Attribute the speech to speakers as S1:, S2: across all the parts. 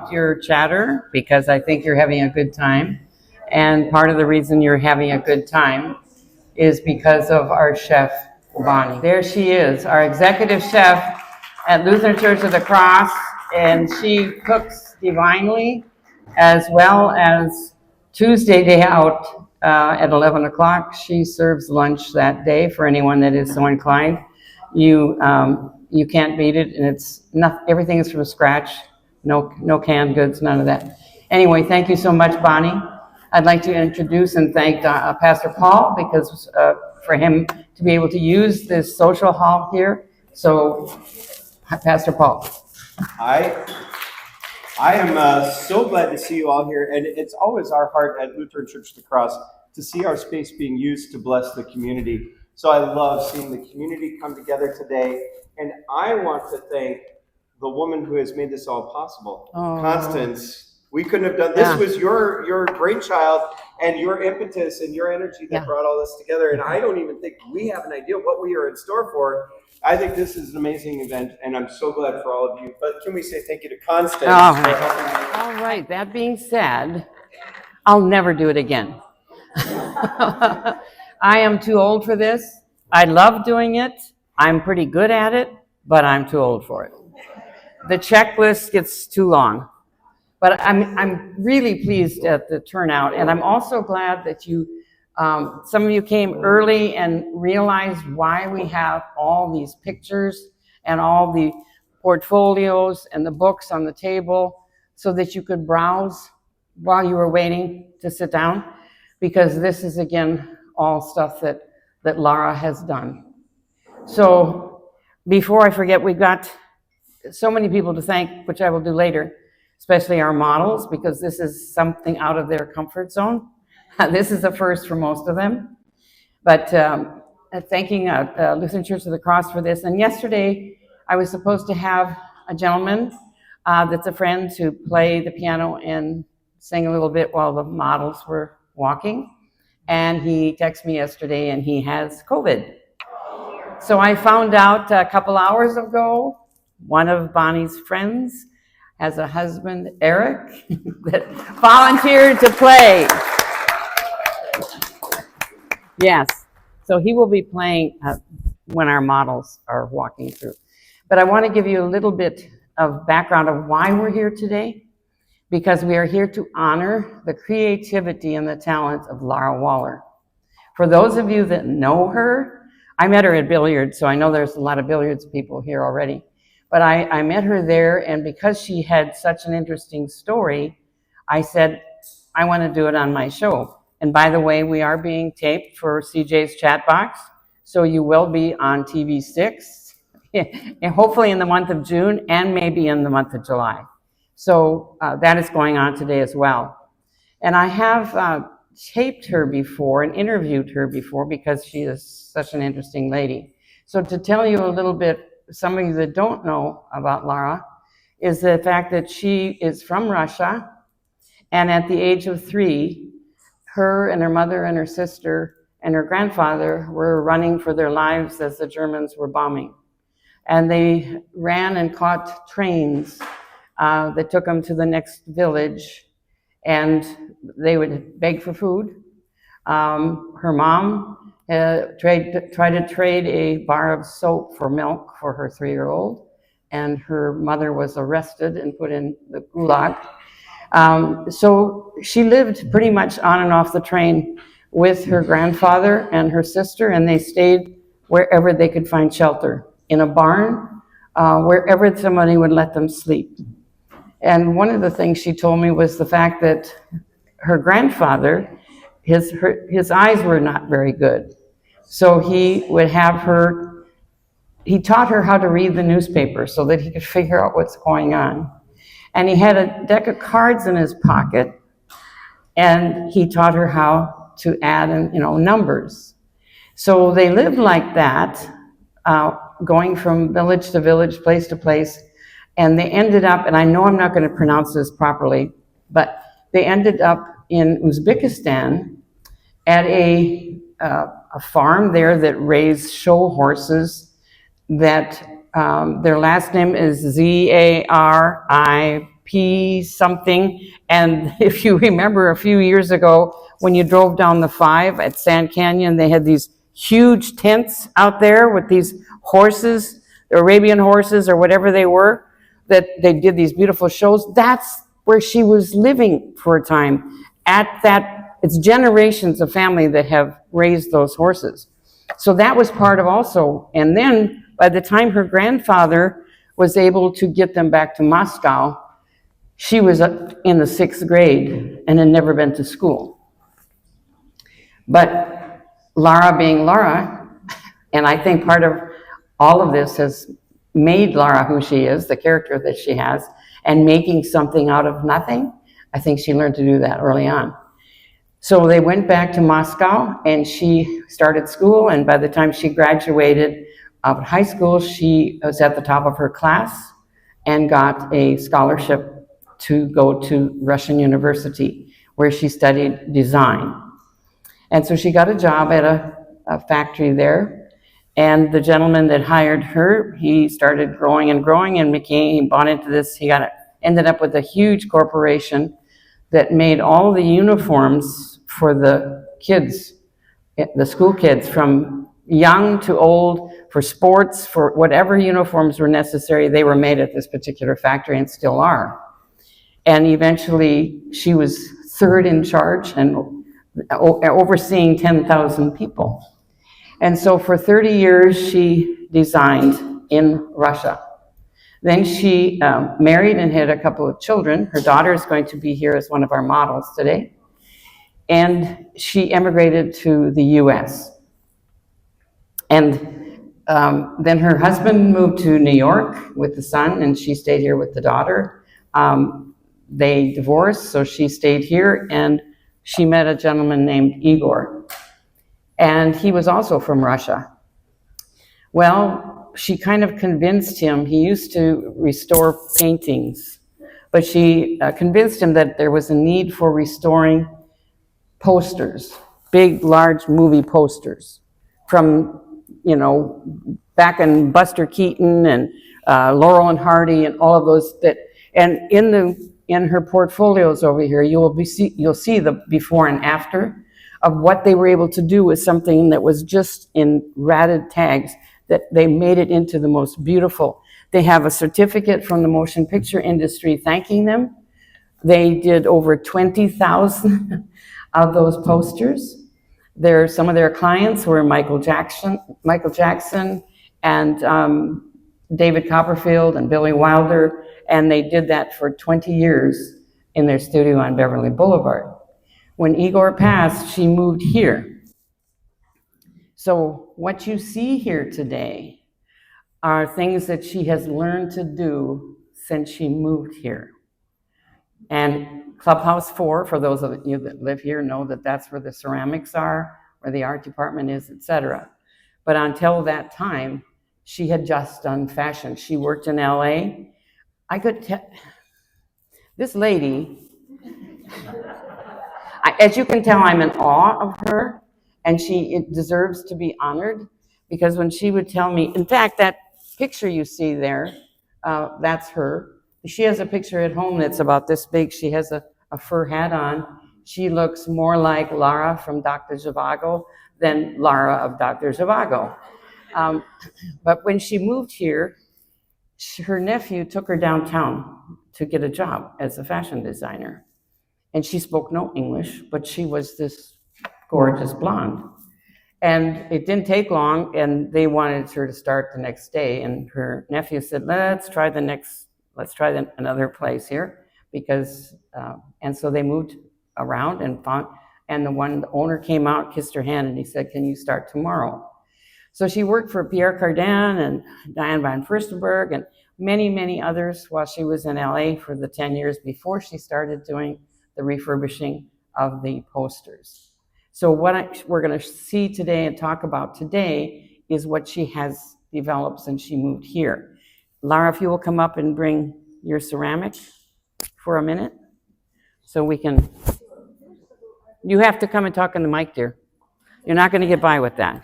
S1: interrupt your chatter because I think you're having a good time. And part of the reason you're having a good time is because of our chef, Bonnie. There she is, our executive chef at Lutheran Church of the Cross, and she cooks divinely, as well as Tuesday day out at 11 o'clock. She serves lunch that day for anyone that is so inclined. You can't beat it, and it's not, everything is from scratch. No canned goods, none of that. Anyway, thank you so much, Bonnie. I'd like to introduce and thank Pastor Paul, because for him to be able to use this social hall here. So, Pastor Paul.
S2: I am so glad to see you all here, and it's always our heart at Lutheran Church of the Cross to see our space being used to bless the community. So I love seeing the community come together today, and I want to thank the woman who has made this all possible, Constance. We couldn't have done this. Was your brainchild and your impetus and your energy that brought all this together, and I don't even think we have an idea what we are in store for. I think this is an amazing event, and I'm so glad for all of you. But can we say thank you to Constance for helping me?
S1: All right. That being said, I'll never do it again. I am too old for this. I love doing it. I'm pretty good at it, but I'm too old for it. The checklist gets too long. But I'm really pleased at the turnout, and I'm also glad that you, some of you came early and realized why we have all these pictures and all the portfolios and the books on the table, so that you could browse while you were waiting to sit down, because this is, again, all stuff that Laura has done. So before I forget, we've got so many people to thank, which I will do later, especially our models, because this is something out of their comfort zone. This is a first for most of them. But thanking Lutheran Church of the Cross for this. And yesterday, I was supposed to have a gentleman that's a friend to play the piano and sing a little bit while the models were walking. And he texted me yesterday, and he has COVID. So I found out a couple hours ago, one of Bonnie's friends has a husband, Eric, that volunteered to play. Yes, so he will be playing when our models are walking through. But I want to give you a little bit of background of why we're here today, because we are here to honor the creativity and the talent of Laura Waller. For those of you that know her, I met her at billiards, so I know there's a lot of billiards people here already. But I met her there, and because she had such an interesting story, I said, I want to do it on my show. And by the way, we are being taped for CJ's Chat Box, so you will be on TV6, and hopefully in the month of June, and maybe in the month of July. So that is going on today as well. And I have taped her before and interviewed her before, because she is such an interesting lady. So to tell you a little bit, some of you that don't know about Laura, is the fact that she is from Russia, and at the age of 3, her and her mother and her sister and her grandfather were running for their lives as the Germans were bombing. And they ran and caught trains that took them to the next village, and they would beg for food. Her mom tried to trade a bar of soap for milk for her 3-year-old, and her mother was arrested and put in the gulag. So she lived pretty much on and off the train with her grandfather and her sister, and they stayed wherever they could find shelter, in a barn, wherever somebody would let them sleep. And one of the things she told me was the fact that her grandfather, his eyes were not very good. So he would have her, he taught her how to read the newspaper so that he could figure out what's going on. And he had a deck of cards in his pocket, and he taught her how to add, numbers. So they lived like that, going from village to village, place to place, and they ended up, and I know I'm not going to pronounce this properly, but they ended up in Uzbekistan at a farm there that raised show horses that their last name is Zari P something. And if you remember a few years ago, when you drove down the 5 at Sand Canyon, they had these huge tents out there with these horses, Arabian horses or whatever they were, that they did these beautiful shows. That's where she was living for a time. At that, it's generations of family that have raised those horses. So that was part of also. And then by the time her grandfather was able to get them back to Moscow, she was in the 6th grade and had never been to school. But Lara being Lara, and I think part of all of this has made Lara who she is, the character that she has, and making something out of nothing. I think she learned to do that early on. So they went back to Moscow and she started school, and by the time she graduated out of high school, she was at the top of her class and got a scholarship to go to Russian University, where she studied design. And so she got a job at a factory there, and the gentleman that hired her, he started growing and growing and he bought into this, ended up with a huge corporation that made all the uniforms for the kids, the school kids, from young to old, for sports, for whatever uniforms were necessary, they were made at this particular factory and still are. And eventually she was 3rd in charge and overseeing 10,000 people. And so for 30 years she designed in Russia. Then she married and had a couple of children. Her daughter is going to be here as one of our models today. And she emigrated to the US. And then her husband moved to New York with the son, and she stayed here with the daughter. They divorced, so she stayed here, and she met a gentleman named Igor. And he was also from Russia. Well, she kind of convinced him. He used to restore paintings, but she convinced him that there was a need for restoring posters, big, large movie posters from, back in Buster Keaton and Laurel and Hardy and all of those and in her portfolios over here, you'll see the before and after of what they were able to do with something that was just in ratted tags, that they made it into the most beautiful. They have a certificate from the motion picture industry thanking them. They did over 20,000 of those posters. Some of their clients were Michael Jackson and David Copperfield and Billy Wilder, and they did that for 20 years in their studio on Beverly Boulevard. When Igor passed, she moved here. So what you see here today are things that she has learned to do since she moved here. And Clubhouse 4, for those of you that live here, know that that's where the ceramics are, where the art department is, etc. But until that time, she had just done fashion. She worked in LA. I could tell, this lady, as you can tell, I'm in awe of her, and it deserves to be honored, because when she would tell me, in fact, that picture you see there, that's her. She has a picture at home that's about this big. She has a fur hat on. She looks more like Lara from Dr. Zhivago than Lara of Dr. Zhivago. But when she moved here, her nephew took her downtown to get a job as a fashion designer. And she spoke no English, but she was this gorgeous blonde. And it didn't take long, and they wanted her to start the next day. And her nephew said, let's try another place here, because, and so they moved around and found, and the owner came out, kissed her hand, and he said, can you start tomorrow? So she worked for Pierre Cardin and Diane van Furstenberg and many, many others while she was in LA for the 10 years before she started doing the refurbishing of the posters. So what we're going to see today and talk about today is what she has developed since she moved here. Lara, if you will come up and bring your ceramic for a minute, so we can, you have to come and talk in the mic, dear. You're not going to get by with that.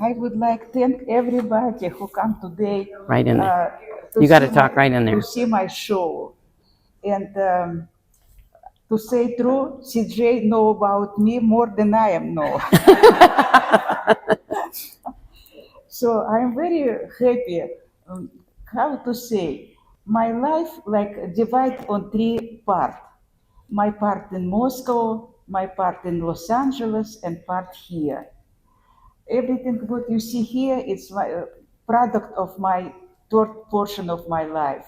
S3: I would like to thank everybody who come today
S1: Right in there. You got to talk right in there.
S3: To see my show. And to say true, CJ know about me more than I am know. So I'm very happy. How to say, my life like divide on three parts. My part in Moscow, my part in Los Angeles, and part here. Everything what you see here is my product of my third portion of my life.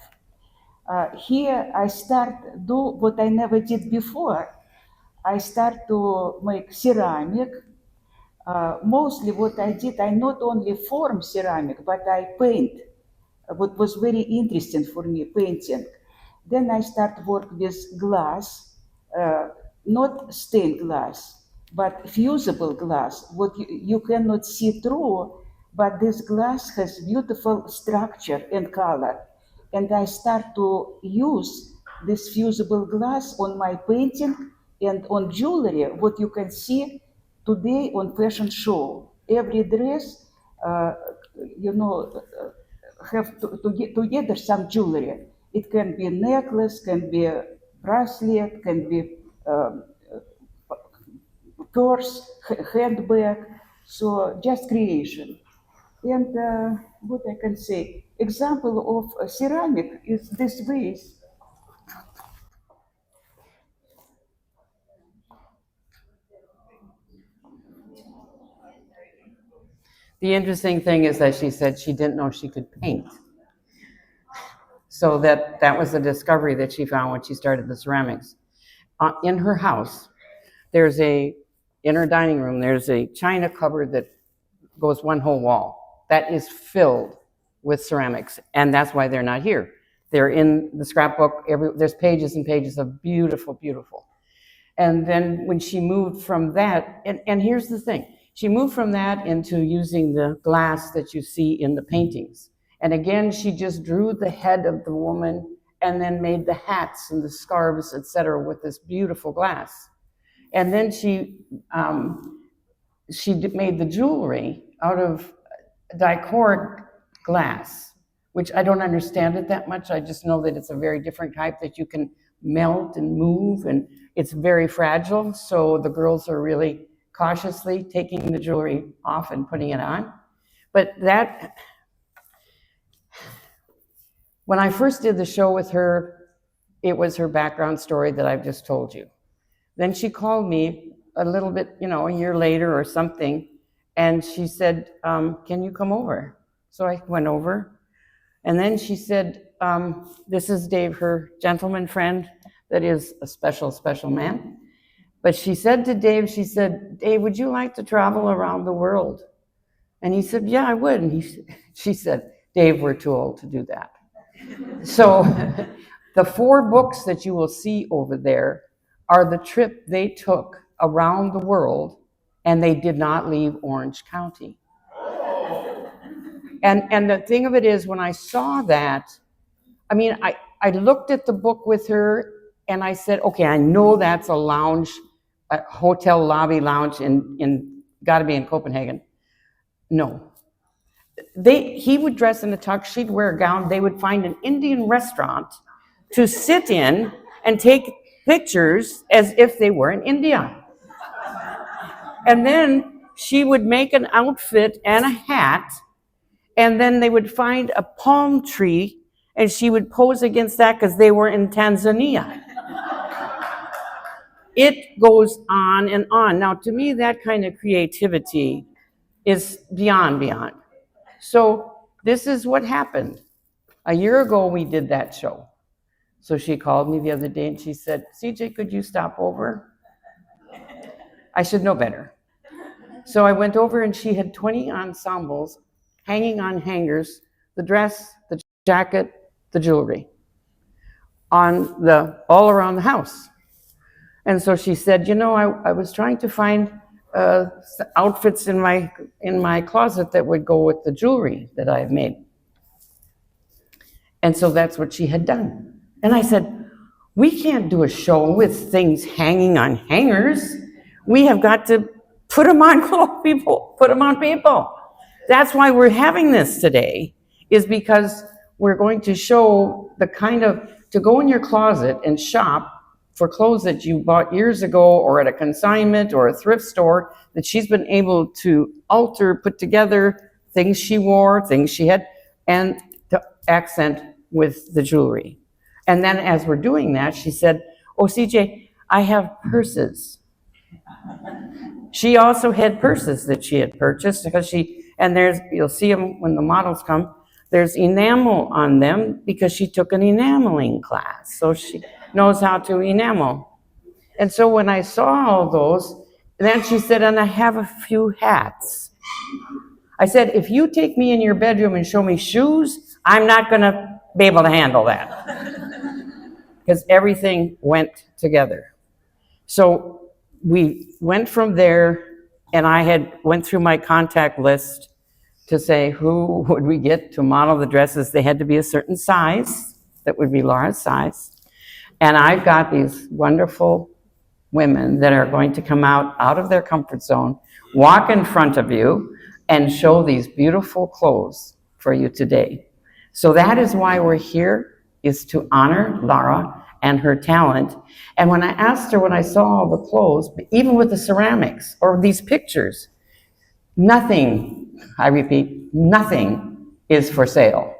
S3: Here I start do what I never did before. I start to make ceramic. Mostly what I did, I not only form ceramic, but I paint. What was very interesting for me, painting. Then I start work with glass, uh, not stained glass, but fusible glass. What you cannot see through, but this glass has beautiful structure and color. And I start to use this fusible glass on my painting and on jewelry, what you can see today on fashion show. Every dress, uh, you know, have to get together some jewelry. It can be a necklace, can be a bracelet, can be purse, handbag. So just creation. And what I can say, example of ceramic is this vase.
S1: The interesting thing is that she said she didn't know she could paint. So that was a discovery that she found when she started the ceramics. In her house, in her dining room, there's a china cupboard that goes one whole wall. That is filled with ceramics, and that's why they're not here. They're in the scrapbook. There's pages and pages of beautiful, beautiful. And then when she moved from that, and here's the thing, she moved from that into using the glass that you see in the paintings. And again, she just drew the head of the woman and then made the hats and the scarves, etc., with this beautiful glass. And then she made the jewelry out of dichroic glass, which I don't understand it that much. I just know that it's a very different type that you can melt and move, and it's very fragile. So the girls are really cautiously taking the jewelry off and putting it on. But when I first did the show with her, it was her background story that I've just told you. Then she called me a little bit, a year later or something, and she said, can you come over? So I went over, and then she said, this is Dave, her gentleman friend that is a special, special man. But she said to Dave, Dave, would you like to travel around the world? And he said, yeah, I would. And she said, Dave, we're too old to do that. So the 4 books that you will see over there are the trip they took around the world, and they did not leave Orange County. And the thing of it is, when I saw that, I looked at the book with her, and I said, okay, I know that's a lounge, a hotel lobby lounge in got to be in Copenhagen. No. He would dress in a tux, she'd wear a gown, they would find an Indian restaurant to sit in and take pictures as if they were in India. And then she would make an outfit and a hat, and then they would find a palm tree, and she would pose against that because they were in Tanzania. It goes on and on. Now, to me, that kind of creativity is beyond. So this is what happened. A year ago, we did that show. So she called me the other day and she said, CJ, could you stop over? I should know better. So I went over, and she had 20 ensembles hanging on hangers, the dress, the jacket, the jewelry, all around the house. And so she said, I was trying to find outfits in my closet that would go with the jewelry that I have made. And so that's what she had done. And I said, we can't do a show with things hanging on hangers. We have got to put them on people. That's why we're having this today, is because we're going to show the kind of, to go in your closet and shop for clothes that you bought years ago or at a consignment or a thrift store that she's been able to alter, put together, things she wore, things she had, and to accent with the jewelry. And then as we're doing that, she said, oh, CJ, I have purses. She also had purses that she had purchased because and you'll see them when the models come, there's enamel on them because she took an enameling class. So she knows how to enamel. And so when I saw all those, then she said, and I have a few hats. I said, if you take me in your bedroom and show me shoes, I'm not going to be able to handle that. Because everything went together. So we went from there, and I went through my contact list to say who would we get to model the dresses. They had to be a certain size, that would be Laura's size. And I've got these wonderful women that are going to come out of their comfort zone, walk in front of you, and show these beautiful clothes for you today. So that is why we're here, is to honor Laura and her talent. And when I asked her, when I saw all the clothes, even with the ceramics or these pictures, nothing, I repeat, nothing is for sale.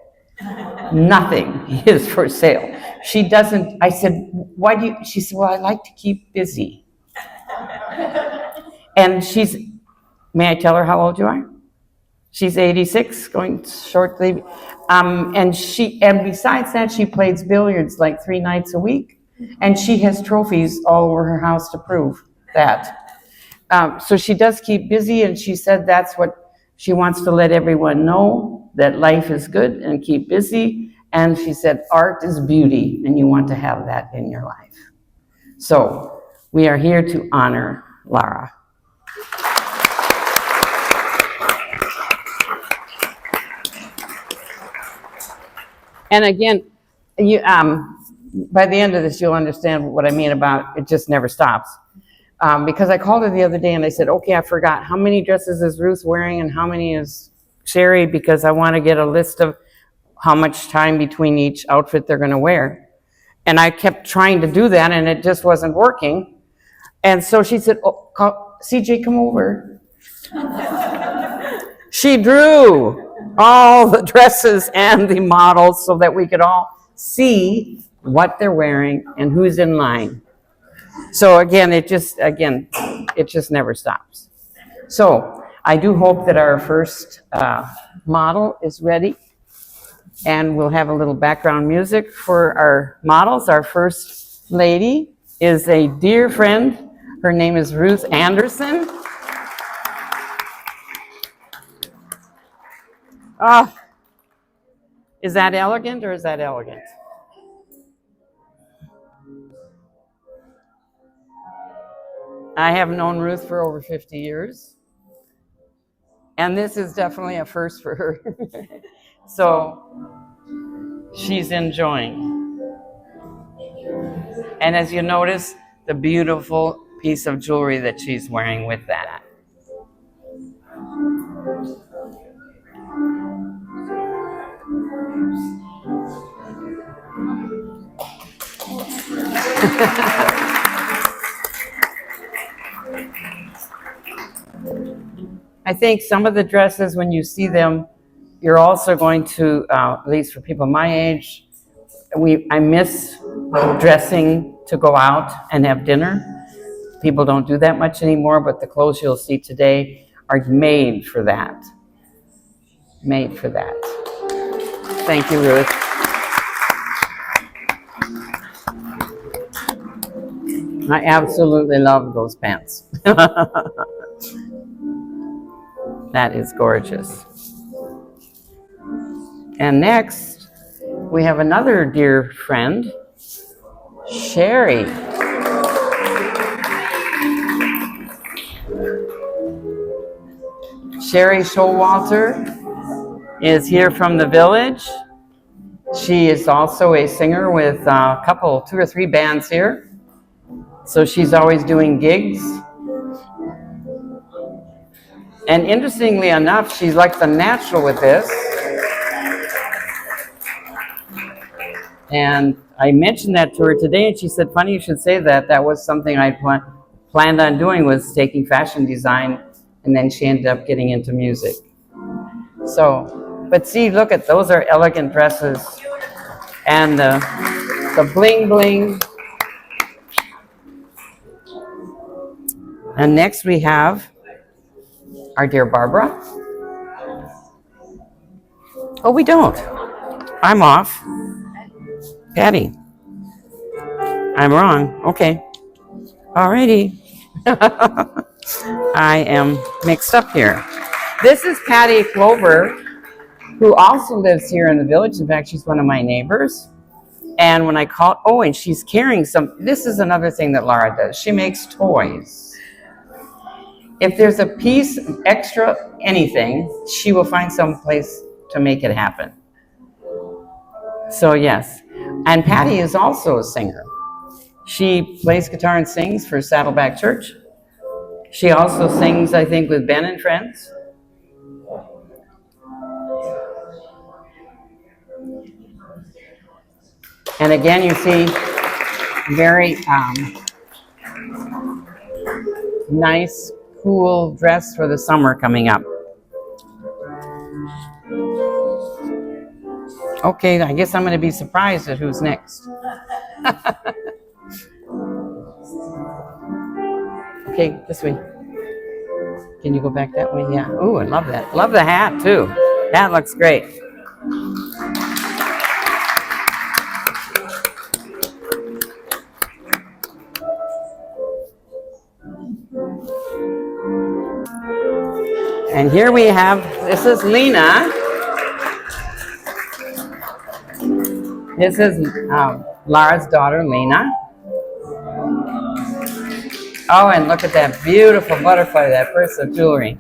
S1: Nothing is for sale. She doesn't, I said, why do you, she said, well, I like to keep busy. And may I tell her how old you are? She's 86, going shortly. And besides that, she plays billiards like 3 nights a week. And she has trophies all over her house to prove that. So she does keep busy, and she said that's what she wants to let everyone know, that life is good and keep busy. And she said art is beauty, and you want to have that in your life. So we are here to honor Lara. And again, by the end of this, you'll understand what I mean about it just never stops. Because I called her the other day and I said, okay, I forgot, how many dresses is Ruth wearing and how many is Sherry? Because I want to get a list of how much time between each outfit they're going to wear. And I kept trying to do that and it just wasn't working. And so she said, oh, CJ, come over. She drew all the dresses and the models so that we could all see what they're wearing and who's in line. So again, it just never stops. So I do hope that our first model is ready, and we'll have a little background music for our models. Our first lady is a dear friend. Her name is Ruth Anderson. Oh, is that elegant or is that elegant? I have known Ruth for over 50 years. And this is definitely a first for her. So she's enjoying. And as you notice, the beautiful piece of jewelry that she's wearing with that. I think some of the dresses, when you see them, you're also going to, at least for people my age, I miss dressing to go out and have dinner. People don't do that much anymore, but the clothes you'll see today are made for that. Made for that. Thank you, Ruth. I absolutely love those pants. That is gorgeous. And next, we have another dear friend, Sherry. Sherry Showalter is here from the village. She is also a singer with a couple, 2 or 3 bands here. So she's always doing gigs. And interestingly enough, she's like the natural with this. And I mentioned that to her today, and she said, funny you should say that. That was something I planned on doing, was taking fashion design, and then she ended up getting into music. So, but see, look at, those are elegant dresses. And the bling bling. And next we have our dear Barbara. Oh, we don't. I'm off. Patty. I'm wrong. Okay. Alrighty. I am mixed up here. This is Patty Clover, who also lives here in the village. In fact, she's one of my neighbors. And when I called, oh, and she's carrying some, this is another thing that Laura does. She makes toys. If there's a piece extra anything, she will find some place to make it happen. So yes. And Patty is also a singer. She plays guitar and sings for Saddleback Church. She also sings, I think, with Ben and Friends. And again, you see very nice, cool dress for the summer coming up. Okay, I guess I'm going to be surprised at who's next. Okay, this way. Can you go back that way? Yeah. Oh, I love that. Love the hat, too. That looks great. And here we have, this is Lena. This is Lara's daughter, Lena. Oh, and look at that beautiful butterfly, that purse of jewelry.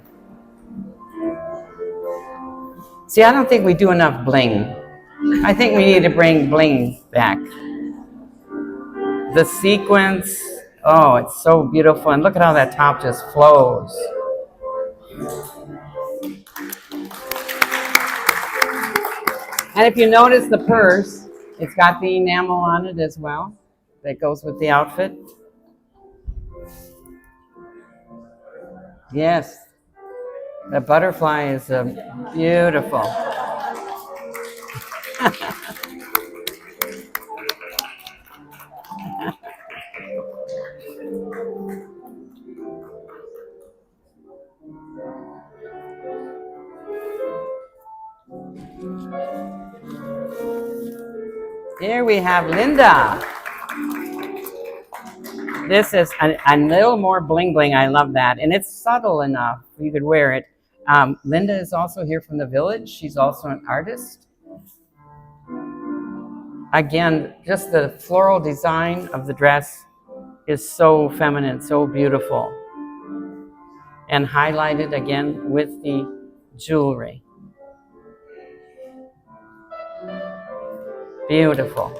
S1: See, I don't think we do enough bling. I think we need to bring bling back. The sequins, oh, it's so beautiful. And look at how that top just flows. And if you notice the purse, it's got the enamel on it as well. That goes with the outfit. Yes, the butterfly is beautiful. Here we have Linda. This is a little more bling bling. I love that. And it's subtle enough. You could wear it. Linda is also here from the village. She's also an artist. Again, just the floral design of the dress is so feminine, so beautiful. And highlighted again with the jewelry. Beautiful.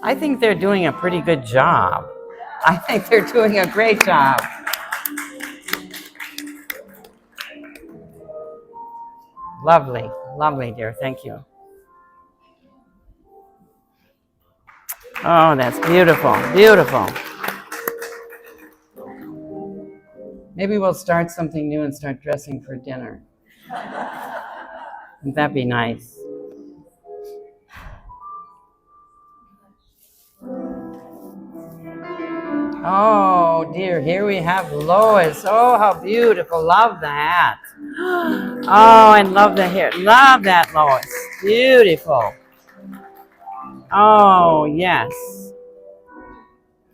S1: I think they're doing a pretty good job. I think they're doing a great job. Lovely, lovely, dear. Thank you. Oh, that's beautiful, beautiful. Maybe we'll start something new and start dressing for dinner. Wouldn't that be nice? Oh dear, here we have Lois. Oh, how beautiful. Love the hat. Oh, and love the hair. Love that, Lois. Beautiful. Oh, yes.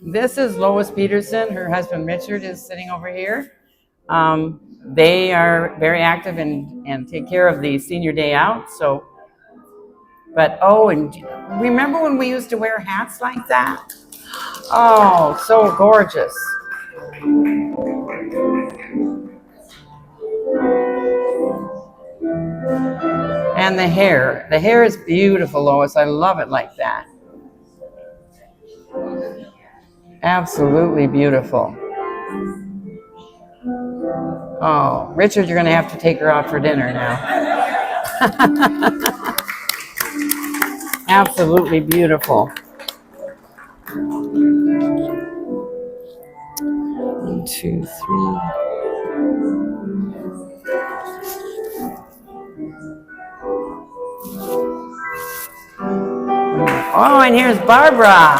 S1: This is Lois Peterson. Her husband Richard is sitting over here. They are very active and take care of the senior day out. So, but oh, and remember when we used to wear hats like that? Oh, so gorgeous. And the hair is beautiful, Lois. I love it like that. Absolutely beautiful. Oh, Richard, you're going to have to take her out for dinner now. Absolutely beautiful. 1, 2, 3. Oh, and here's Barbara.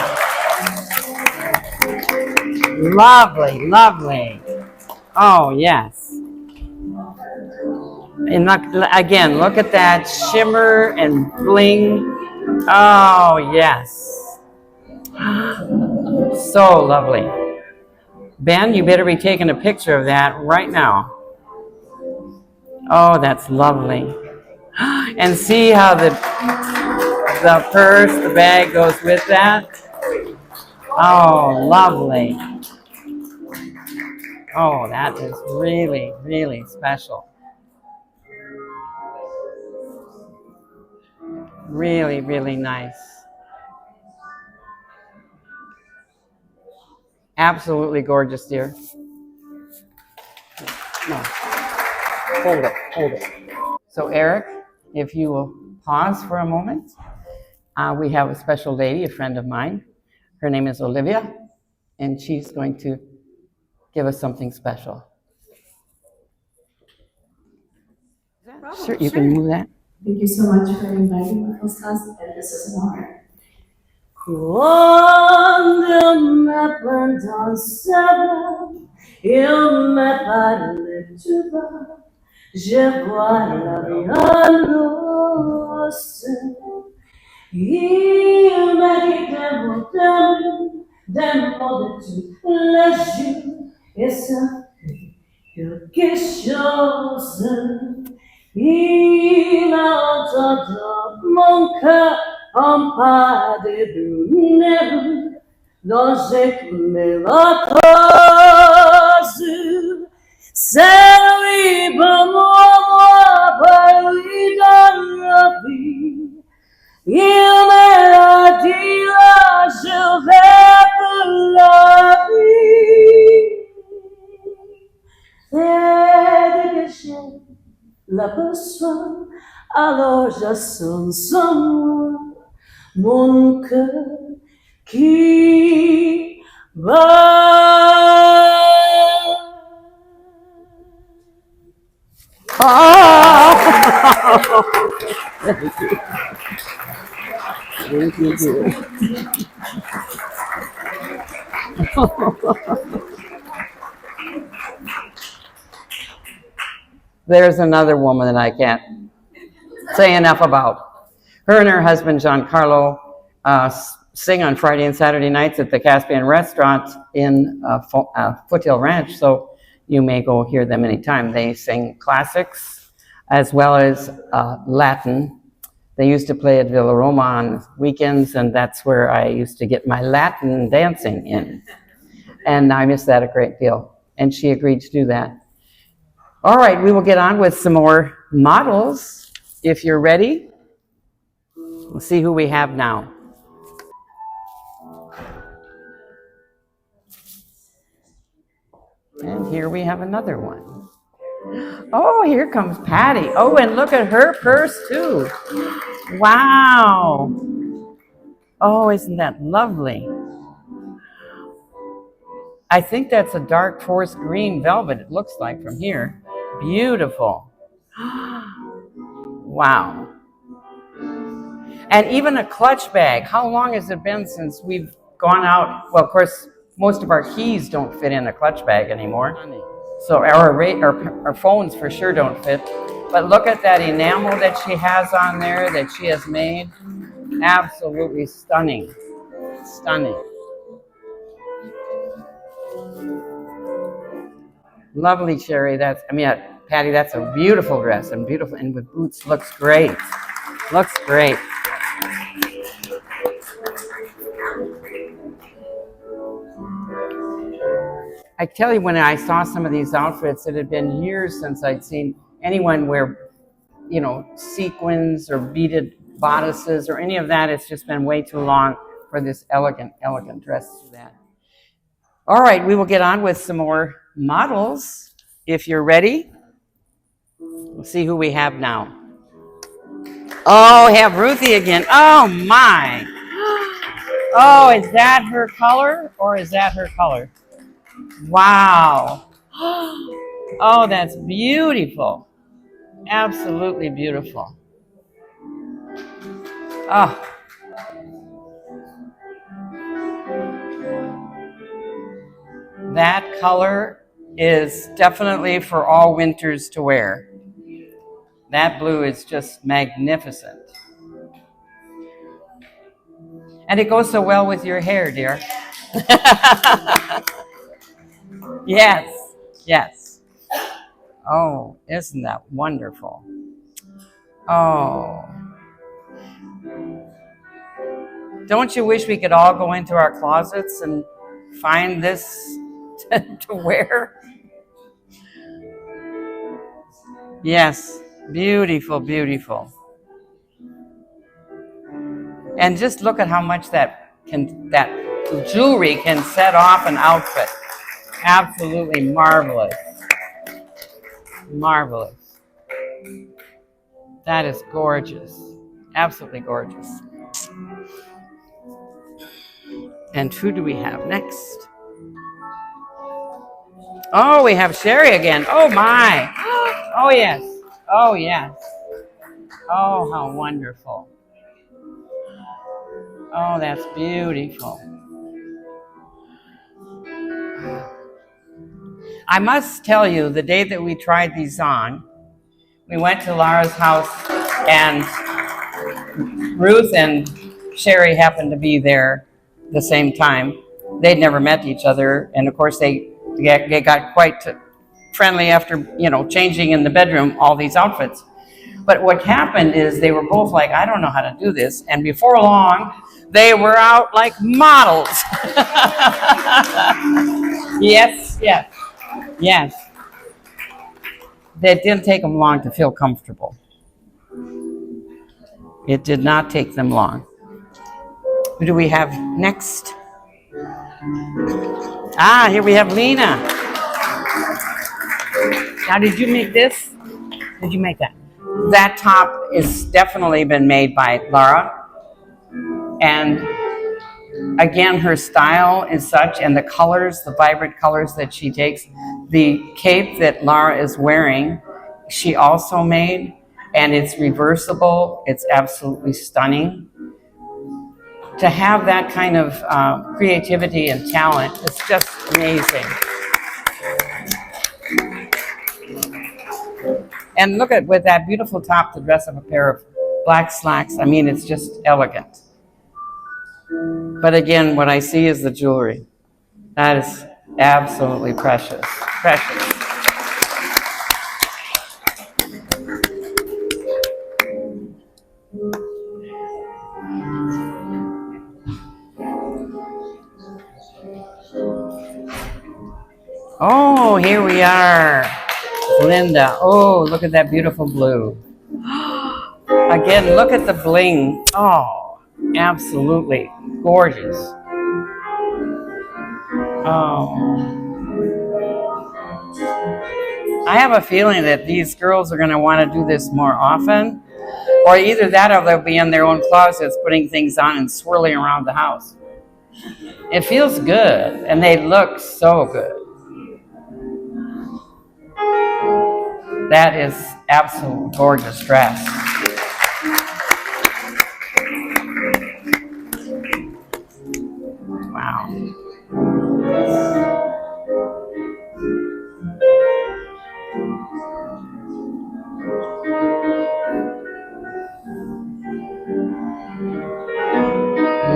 S1: Lovely, lovely. Oh, yes. And look, again, look at that shimmer and bling. Oh, yes. So lovely. Ben, you better be taking a picture of that right now. Oh, that's lovely. And see how the purse, the bag goes with that. Oh, lovely. Oh, that is really, really special. Really, really nice. Absolutely gorgeous, dear. No. Hold it, hold it. So Eric, if you will pause for a moment. We have a special lady, a friend of mine. Her name is Olivia, and she's going to give us something special. Sure, you can move that.
S4: Thank you so much for inviting me, Costas, and this is an honor. Quando me pensava, eu me parlais de bas, je vois la vie en noce. Il m'a dit des mots de tous les jours, et ça fait quelque chose. Il a entendu mon cœur en pas de douleur, dont j'ai coulé la cause. C'est lui pour moi, pour lui dans la vie. Il m'a dit là, je vais pour la vie. Et que j'ai la besoin, alors je sonne sans moi, mon cœur qui bat.
S1: Oh! Thank you, dear. There's another woman that I can't say enough about. Her and her husband, Giancarlo, sing on Friday and Saturday nights at the Caspian Restaurant in Foothill Ranch, so you may go hear them anytime. They sing classics as well as Latin. They used to play at Villa Roma on weekends, and that's where I used to get my Latin dancing in. And I miss that a great deal. And she agreed to do that. All right, we will get on with some more models. If you're ready, we'll see who we have now. And here we have another one. Oh, here comes Patty. Oh, and look at her purse too. Wow. Oh, isn't that lovely? I think that's a dark forest green velvet, it looks like from here. Beautiful. Wow. And even a clutch bag. How long has it been since we've gone out? Well, of course, most of our keys don't fit in a clutch bag anymore. So our phones for sure don't fit. But look at that enamel that she has on there that she has made. Absolutely stunning. Stunning. Lovely, Sherry. Patty, that's a beautiful dress and with boots. Looks great. Looks great. I tell you, when I saw some of these outfits, it had been years since I'd seen anyone wear, sequins or beaded bodices or any of that. It's just been way too long for this elegant, elegant dress to that. All right, we will get on with some more models. if you're ready, we'll see who we have now. Oh, we have Ruthie again. Oh, my. Oh, is that her color or is that her color? Wow. Oh, that's beautiful. Absolutely beautiful. Oh. That color is definitely for all winters to wear. That blue is just magnificent. And it goes so well with your hair, dear. Yes, yes. Oh, isn't that wonderful? Oh. Don't you wish we could all go into our closets and find this to wear? Yes, beautiful, beautiful. And just look at how much that jewelry can set off an outfit. Absolutely marvelous. Marvelous. That is gorgeous. Absolutely gorgeous. And who do we have next? Oh, we have Sherry again. Oh, my. Oh, yes. Oh, yes. Oh, how wonderful. Oh, that's beautiful. I must tell you, the day that we tried these on, we went to Laura's house, and Ruth and Sherry happened to be there the same time. They'd never met each other, and of course they got quite friendly after, changing in the bedroom all these outfits. But what happened is they were both like, I don't know how to do this, and before long, they were out like models. Yes, yes, yes. It didn't take them long to feel comfortable. It did not take them long. Who do we have next? Ah, here we have Lena. Now, did you make this? Did you make that? That top is definitely been made by Laura. And again, her style is such, and the colors, the vibrant colors that she takes. The cape that Laura is wearing, she also made, and it's reversible. It's absolutely stunning. To have that kind of creativity and talent, it's just amazing. And look at, with that beautiful top to dress up a pair of black slacks. I mean, it's just elegant. But again, what I see is the jewelry. That is absolutely precious, precious. Oh, here we are. Linda. Oh, look at that beautiful blue. Again, look at the bling. Oh, absolutely gorgeous. Oh. I have a feeling that these girls are going to want to do this more often, or either that or they'll be in their own closets putting things on and swirling around the house. It feels good, and they look so good. That is absolutely gorgeous dress. Wow.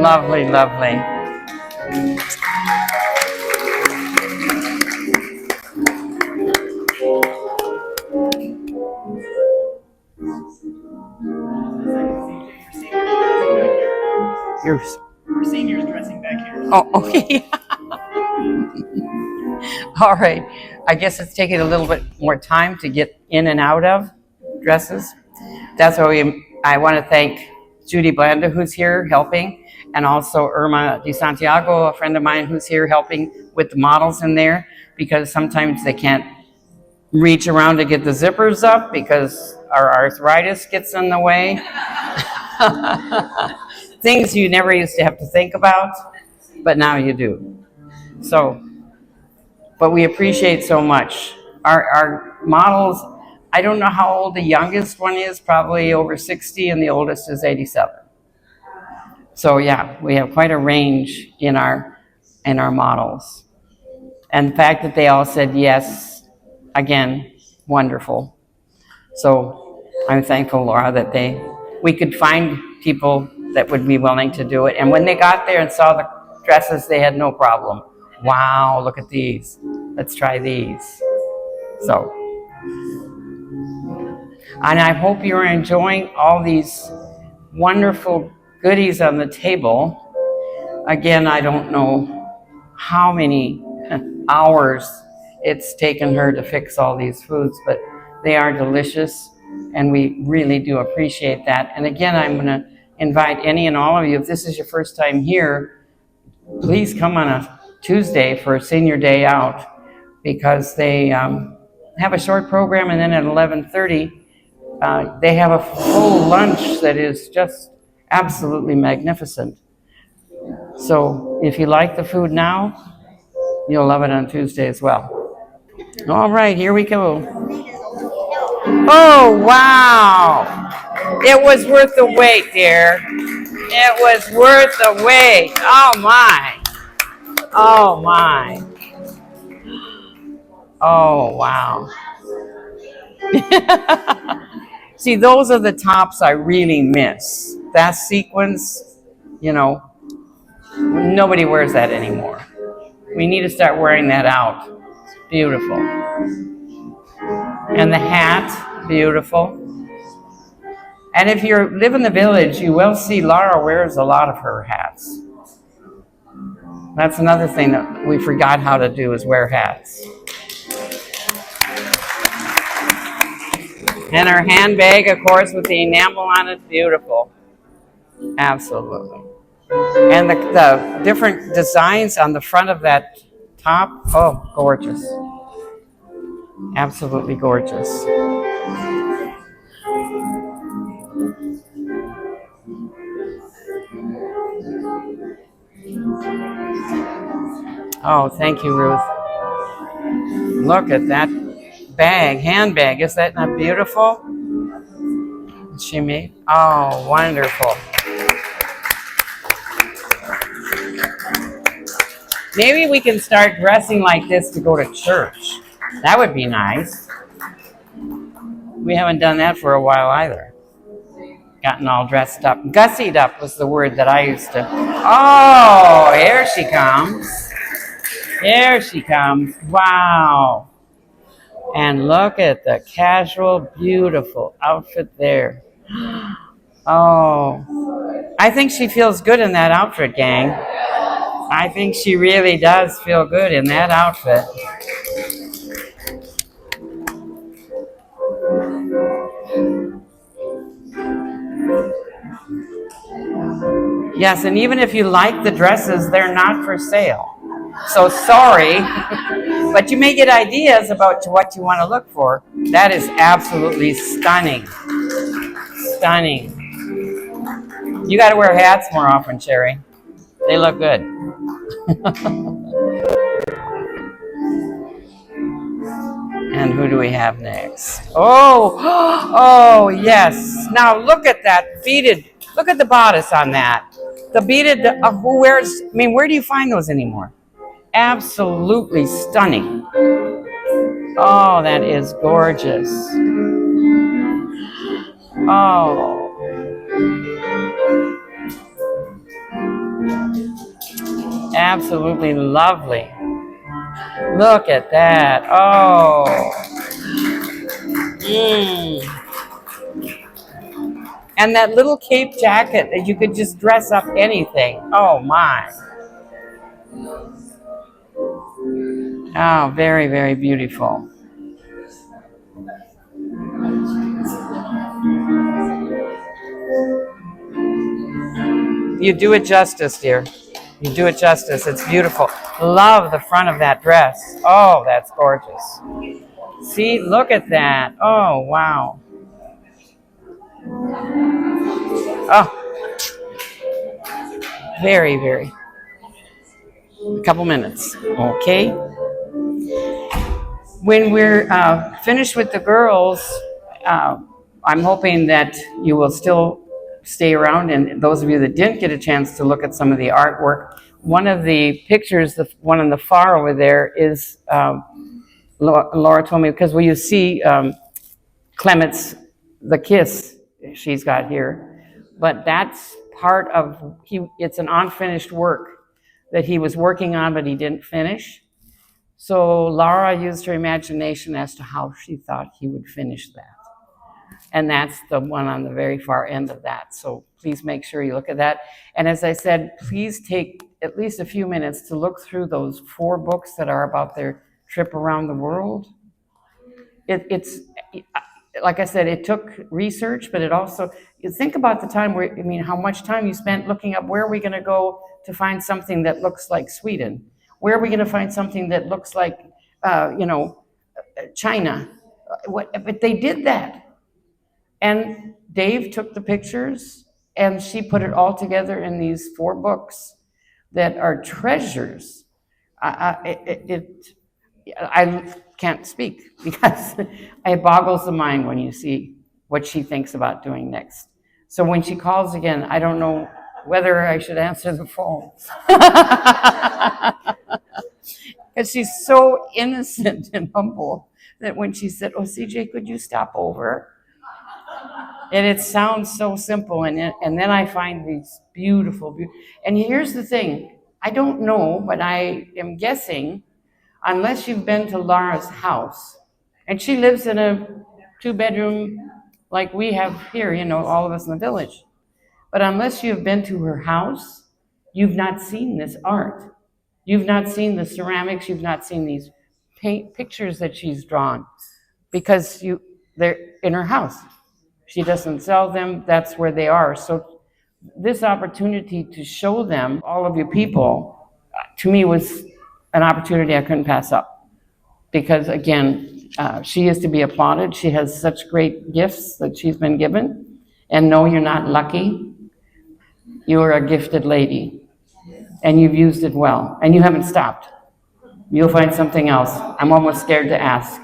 S1: Lovely, lovely.
S5: Our seniors dressing back here.
S1: Oh, okay. All right. I guess it's taking a little bit more time to get in and out of dresses. That's why I want to thank Judy Blanda, who's here helping, and also Irma de Santiago, a friend of mine who's here helping with the models in there, because sometimes they can't reach around to get the zippers up because our arthritis gets in the way. Things you never used to have to think about, but now you do. So, but we appreciate so much. Our models, I don't know how old the youngest one is, probably over 60, and the oldest is 87. So yeah, we have quite a range in our models. And the fact that they all said yes, again, wonderful. So I'm thankful, Laura, that we could find people that would be willing to do it. And when they got there and saw the dresses, they had no problem. Wow, look at these. Let's try these. So, and I hope you're enjoying all these wonderful goodies on the table. Again, I don't know how many hours it's taken her to fix all these foods, but they are delicious, and we really do appreciate that. And again, I'm going to invite any and all of you, if this is your first time here, please come on a Tuesday for a senior day out, because they have a short program, and then at 11:30, they have a full lunch that is just absolutely magnificent. So if you like the food now, you'll love it on Tuesday as well. All right, here we go. Oh, wow. It was worth the wait, dear. It was worth the wait. Oh, my. Oh, my. Oh, wow. See, those are the tops I really miss. That sequins, nobody wears that anymore. We need to start wearing that out. Beautiful. And the hat, beautiful. And if you live in the village, you will see Laura wears a lot of her hats. That's another thing that we forgot how to do, is wear hats. And her handbag, of course, with the enamel on it, beautiful. Absolutely. And the different designs on the front of that top, oh, gorgeous. Absolutely gorgeous. Oh, thank you, Ruth. Look at that handbag. Is that not beautiful? She made? Oh, wonderful. Maybe we can start dressing like this to go to church. That would be nice. We haven't done that for a while either. Gotten all dressed up. Gussied up was the word that I used to. Oh, here she comes. Here she comes. Wow. And look at the casual, beautiful outfit there. Oh, I think she feels good in that outfit, gang. I think she really does feel good in that outfit. Yes, and even if you like the dresses, they're not for sale. So sorry, but you may get ideas about what you want to look for. That is absolutely stunning. Stunning. You got to wear hats more often, Sherry. They look good. And who do we have next? Oh, yes. Now look at that beaded. Look at the bodice on that. The beaded, who wears, where do you find those anymore? Absolutely stunning. Oh, that is gorgeous. Oh. Absolutely lovely. Look at that. Oh. And that little cape jacket that you could just dress up anything. Oh, my. Oh, very, very beautiful. You do it justice, dear. You do it justice. It's beautiful. Love the front of that dress. Oh, that's gorgeous. See, look at that. Oh, wow. Oh, very, very. A couple minutes. Okay. When we're finished with the girls, uh, I'm hoping that you will still stay around. And those of you that didn't get a chance to look at some of the artwork, one of the pictures, the one on the far over there, is Laura told me, because you see Clement's the kiss she's got here, but that's part of it's an unfinished work that he was working on, but he didn't finish. So Laura used her imagination as to how she thought he would finish that. And that's the one on the very far end of that. So please make sure you look at that. And as I said, please take at least a few minutes to look through those 4 books that are about their trip around the world. It's, like I said, it took research, but it also, you think about the time where, I mean, how much time you spent looking up where are we going to go to find something that looks like Sweden? Where are we going to find something that looks like, China? But they did that. And Dave took the pictures and she put it all together in these 4 books that are treasures. I can't speak because it boggles the mind when you see what she thinks about doing next. So when she calls again, I don't know whether I should answer the phone. Because she's so innocent and humble that when she said, "Oh, CJ, could you stop over?" And it sounds so simple, and then I find these beautiful. And here's the thing, I don't know, but I am guessing, unless you've been to Laura's house, and she lives in a 2-bedroom like we have here, all of us in the village. But unless you've been to her house, you've not seen this art. You've not seen the ceramics, you've not seen these pictures that she's drawn, because they're in her house. She doesn't sell them, that's where they are. So this opportunity to show them, all of you people, to me was an opportunity I couldn't pass up. Because again, she is to be applauded. She has such great gifts that she's been given. And no, you're not lucky. You are a gifted lady. And you've used it well. And you haven't stopped. You'll find something else. I'm almost scared to ask.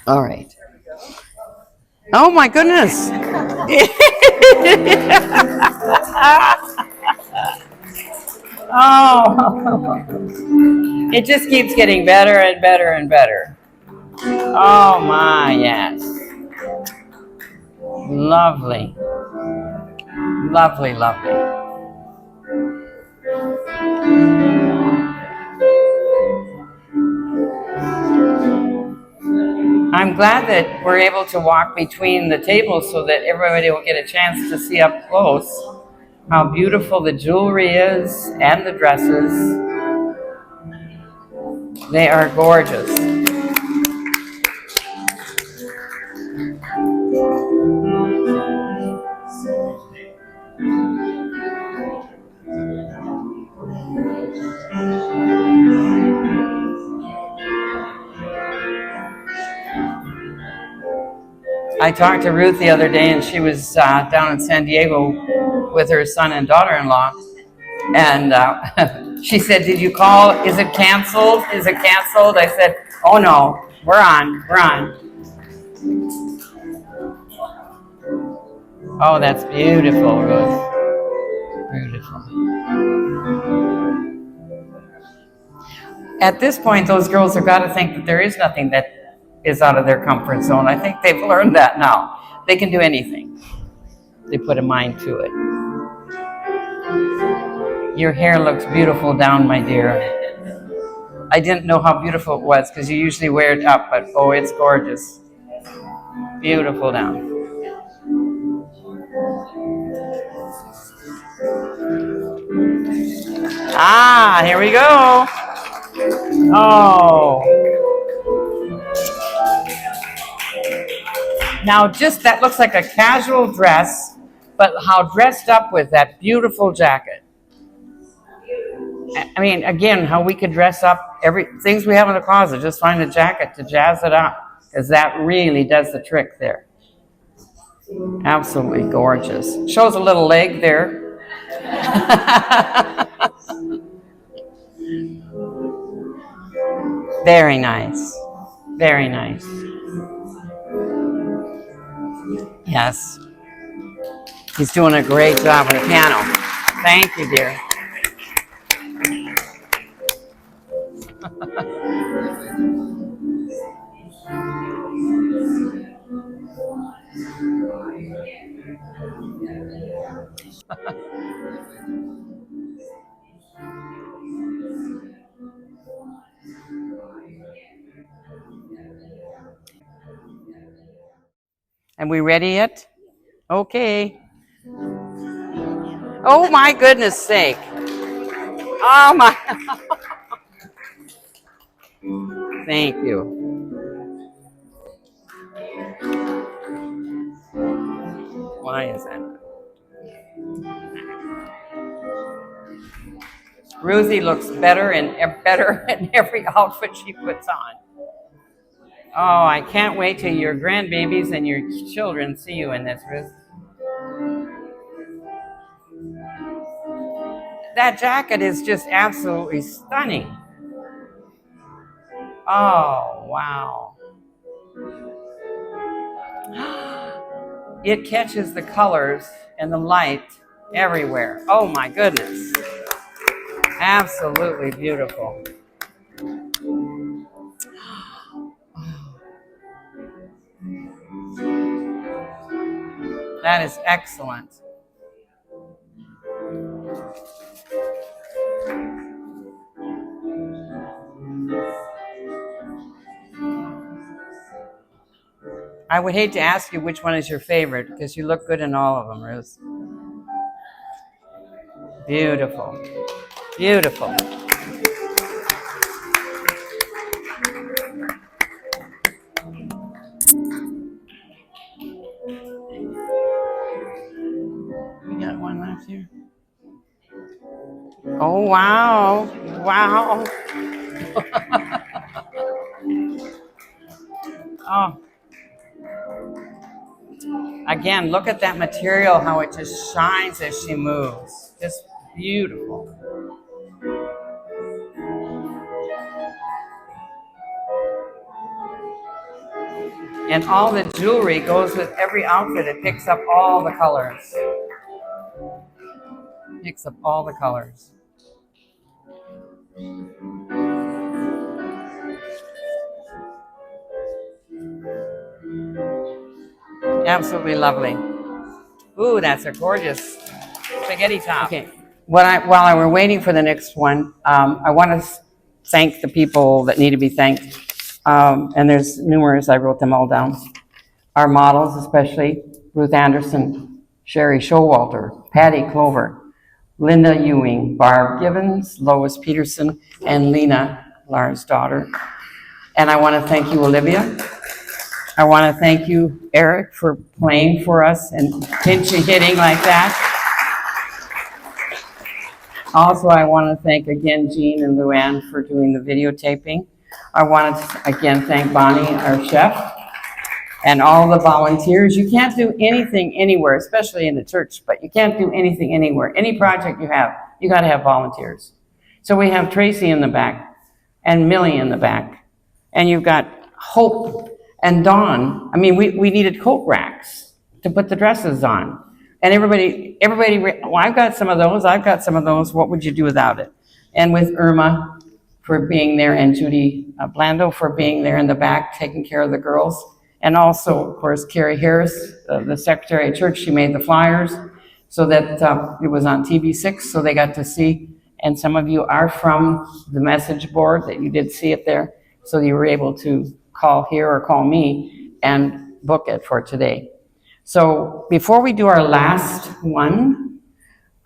S1: All right. Oh my goodness. Oh, it just keeps getting better and better and better. Oh my, yes. Lovely. Lovely, lovely. I'm glad that we're able to walk between the tables so that everybody will get a chance to see up close how beautiful the jewelry is and the dresses. They are gorgeous. I talked to Ruth the other day, and she was down in San Diego with her son and daughter-in-law, and she said, "Did you call? Is it canceled? Is it canceled?" I said, "Oh no, we're on. We're on." Oh, that's beautiful, Ruth. Beautiful. At this point, those girls have got to think that there is nothing that is out of their comfort zone. I think they've learned that now. They can do anything. They put a mind to it. Your hair looks beautiful down, my dear. I didn't know how beautiful it was because you usually wear it up, but oh, it's gorgeous. Beautiful down. Ah, here we go. Oh. Now, just that looks like a casual dress, but how dressed up with that beautiful jacket. I mean, again, how we could dress up things we have in the closet, just find a jacket to jazz it up, because that really does the trick there. Absolutely gorgeous. Shows a little leg there. Very nice. Very nice. Yes. He's doing a great job on the piano. Thank you, dear. And we ready yet? Okay. Oh my goodness sake. Oh my. Thank you. Why is that? Ruthie looks better in every outfit she puts on. Oh, I can't wait till your grandbabies and your children see you in this, Ruth. That jacket is just absolutely stunning. Oh, wow. It catches the colors and the light everywhere. Oh my goodness. Absolutely beautiful. That is excellent. I would hate to ask you which one is your favorite, because you look good in all of them, Ruth. Beautiful. Beautiful. We got one left here. Oh, wow. Wow. Oh. Again, look at that material, how it just shines as she moves. Just beautiful. And all the jewelry goes with every outfit. It picks up all the colors. Picks up all the colors. Absolutely lovely. Ooh, that's a gorgeous spaghetti top. Okay. While we're waiting for the next one, I want to thank the people that need to be thanked. And there's numerous, I wrote them all down. Our models, especially Ruth Anderson, Sherry Showalter, Patty Clover, Linda Ewing, Barb Gibbons, Lois Peterson, and Lena, Lara's daughter. And I want to thank you, Olivia. I want to thank you, Eric, for playing for us and hitting like that. Also, I want to thank again Jean and Luann for doing the videotaping. I want to again thank Bonnie, our chef, and all the volunteers. You can't do anything anywhere, especially in the church, but you can't do anything anywhere. Any project you got to have volunteers. So we have Tracy in the back and Millie in the back, and you've got Hope and Dawn. I mean, we needed coat racks to put the dresses on. And everybody, well, I've got some of those. What would you do without it? And with Irma for being there, and Judy Blando for being there in the back, taking care of the girls. And also, of course, Carrie Harris, the secretary of church, she made the flyers so that it was on TV6, so they got to see. And some of you are from the message board that you did see it there, so you were able to call here or call me and book it for today. So before we do our last one,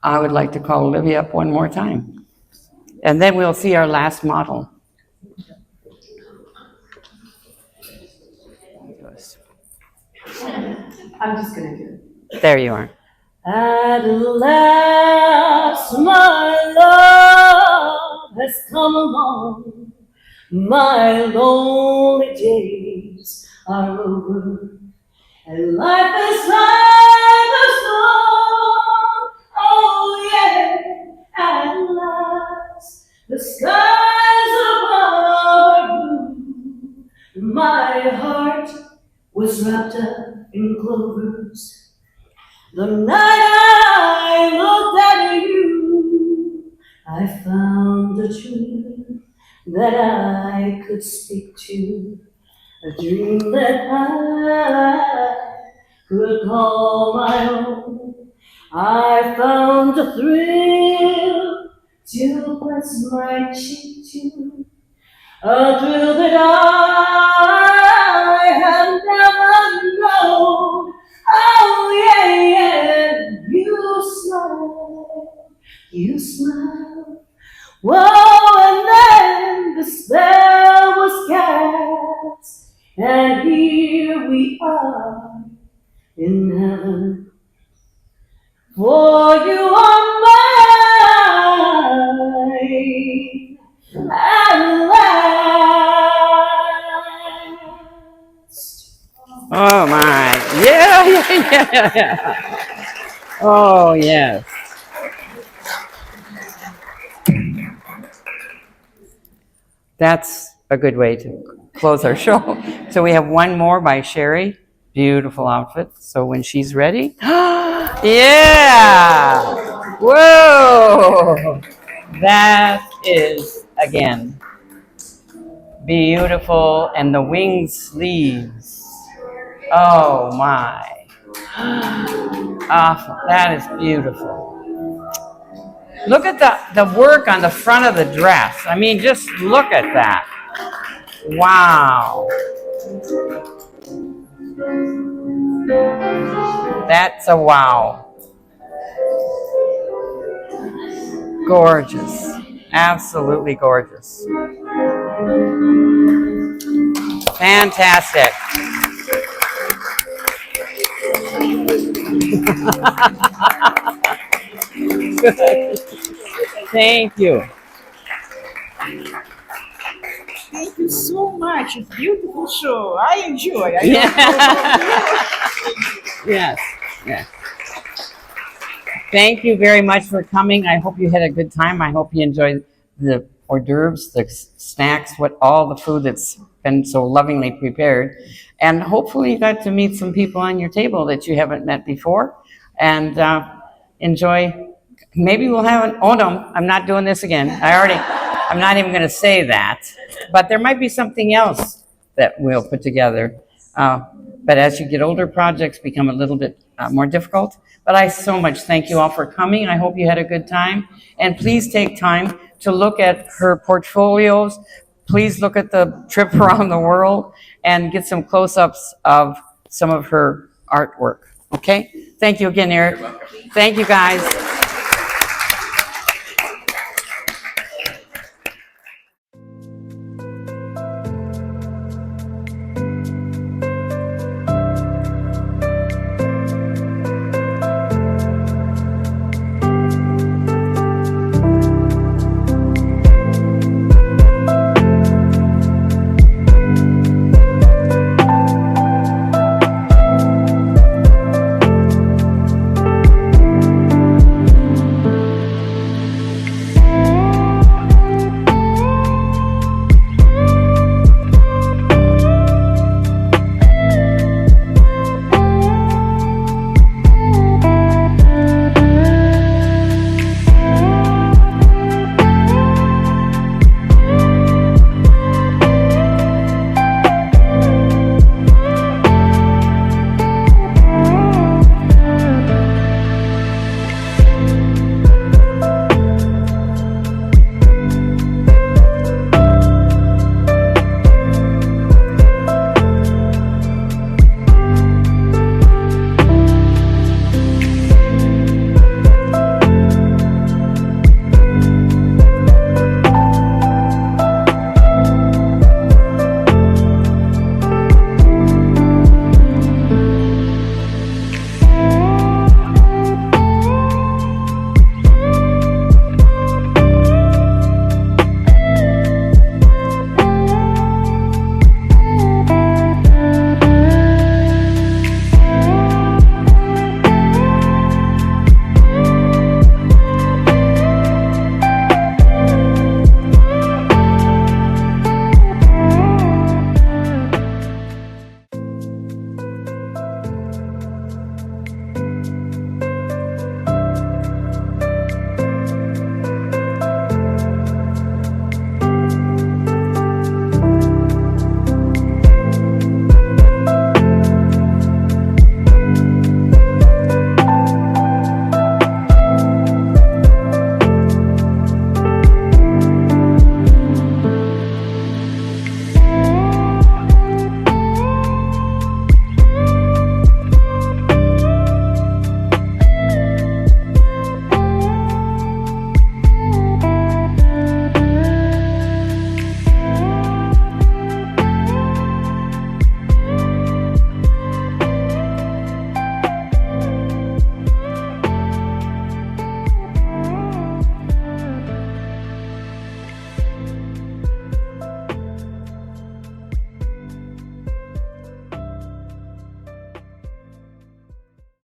S1: I would like to call Olivia up one more time. And then we'll see our last model.
S4: I'm just going to do it.
S1: There you are.
S4: At last, my love has come along. My lonely days are over, and life is like a song. Oh yeah, at last the skies above are blue. My heart was wrapped up in clovers. The night I looked at you, I found a dream that I could speak to, a dream that I could call my own. I found a thrill to press my cheek to, a thrill that I had never known. Oh yeah, yeah, you smile. Whoa, and then the spell was cast, and here we are in heaven. For you are mine at last.
S1: Oh my, yeah. Oh yes. That's a good way to close our show. So we have one more by Sherry. Beautiful outfit. So when she's ready, yeah. Whoa. That is again beautiful, and the wing sleeves. Oh my. Oh, that is beautiful. Look at the work on the front of the dress. I mean, just look at that. Wow. That's a wow. Gorgeous. Absolutely gorgeous. Fantastic. Thank you.
S3: Thank you so much. It's a beautiful show. I enjoy.
S1: Yes. Yes. Thank you very much for coming. I hope you had a good time. I hope you enjoyed the hors d'oeuvres, the snacks, all the food that's been so lovingly prepared. And hopefully you got to meet some people on your table that you haven't met before. And enjoy. Maybe we'll have oh no, I'm not doing this again. I'm not even going to say that. But there might be something else that we'll put together. But as you get older, projects become a little bit more difficult. But I so much thank you all for coming. I hope you had a good time. And please take time to look at her portfolios. Please look at the trip around the world and get some close-ups of some of her artwork. Okay? Thank you again, Eric. Thank you, guys.